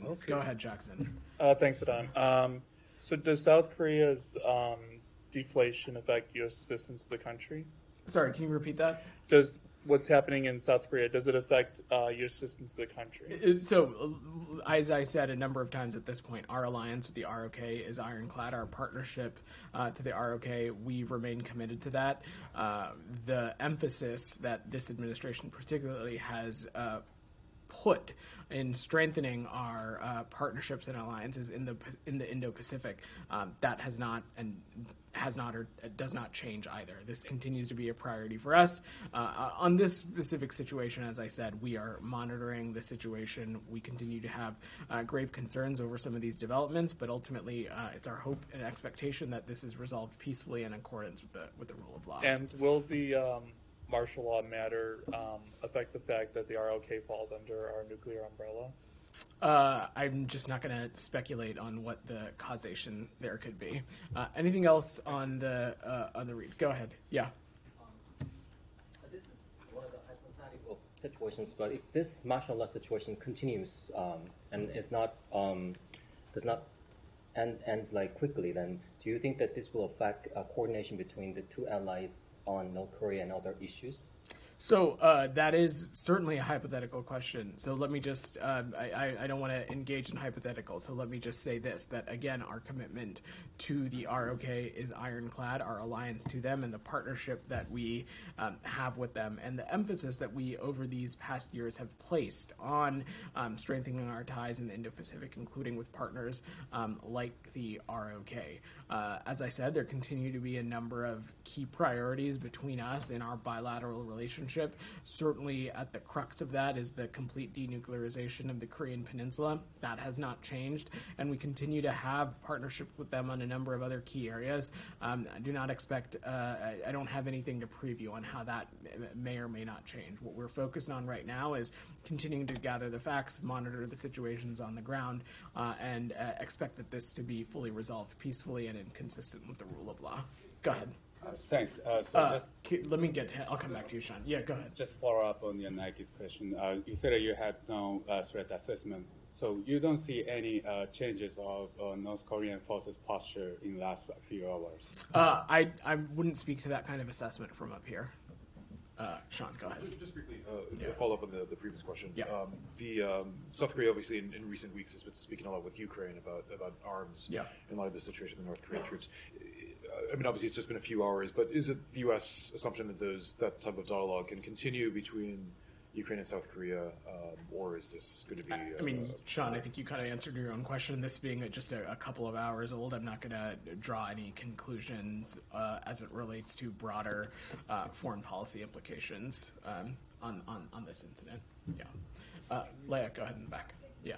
Okay. Go ahead, Jackson. Thanks, Vedant. So does South Korea's deflation affect U.S. assistance to the country? Sorry, can you repeat that? Does what's happening in South Korea, does it affect U.S. assistance to the country? So, as I said a number of times at this point, our alliance with the ROK is ironclad. Our partnership to the ROK, we remain committed to that. The emphasis that this administration particularly has put in strengthening our partnerships and alliances in the Indo-Pacific, that has not or does not change either. This continues to be a priority for us. On this specific situation, as I said, we are monitoring the situation. We continue to have grave concerns over some of these developments, but ultimately it's our hope and expectation that this is resolved peacefully and in accordance with the rule of law. And will the martial law matter affect the fact that the ROK falls under our nuclear umbrella? I'm just not going to speculate on what the causation there could be. Anything else on the read? Go ahead. Yeah. This is one of the hypothetical situations, but if this martial law situation continues and is not does not ends like quickly, then do you think that this will affect coordination between the two allies on North Korea and other issues? So that is certainly a hypothetical question. So let me just, I don't want to engage in hypotheticals. So let me just say this, that again, our commitment to the ROK is ironclad, our alliance to them and the partnership that we have with them and the emphasis that we over these past years have placed on strengthening our ties in the Indo-Pacific, including with partners like the ROK. As I said, there continue to be a number of key priorities between us in our bilateral relationship. Certainly at the crux of that is the complete denuclearization of the Korean Peninsula. That has not changed, and we continue to have partnership with them on a number of other key areas. I do not expect, I don't have anything to preview on how that may or may not change. What we're focused on right now is continuing to gather the facts, monitor the situations on the ground, and expect that this to be fully resolved peacefully and consistent with the rule of law. Go ahead. Thanks. Let me get to, I'll come back to you, Sean. Yeah, go ahead. Just follow up on your Nike's question. You said that you had no threat assessment. So you don't see any changes of North Korean forces posture in the last few hours? I wouldn't speak to that kind of assessment from up here. Sean, go ahead. Just briefly, follow up on the previous question. Yeah. South Korea, obviously, in recent weeks has been speaking a lot with Ukraine about arms in light of the situation with the North Korean troops. I mean, obviously, it's just been a few hours, but is it the U.S. assumption that that type of dialogue can continue between Ukraine and South Korea, or is this going to be... I mean, Sean, I think you kind of answered your own question. This being just a couple of hours old, I'm not going to draw any conclusions as it relates to broader foreign policy implications on this incident. Yeah. Leah, go ahead in the back. Yeah.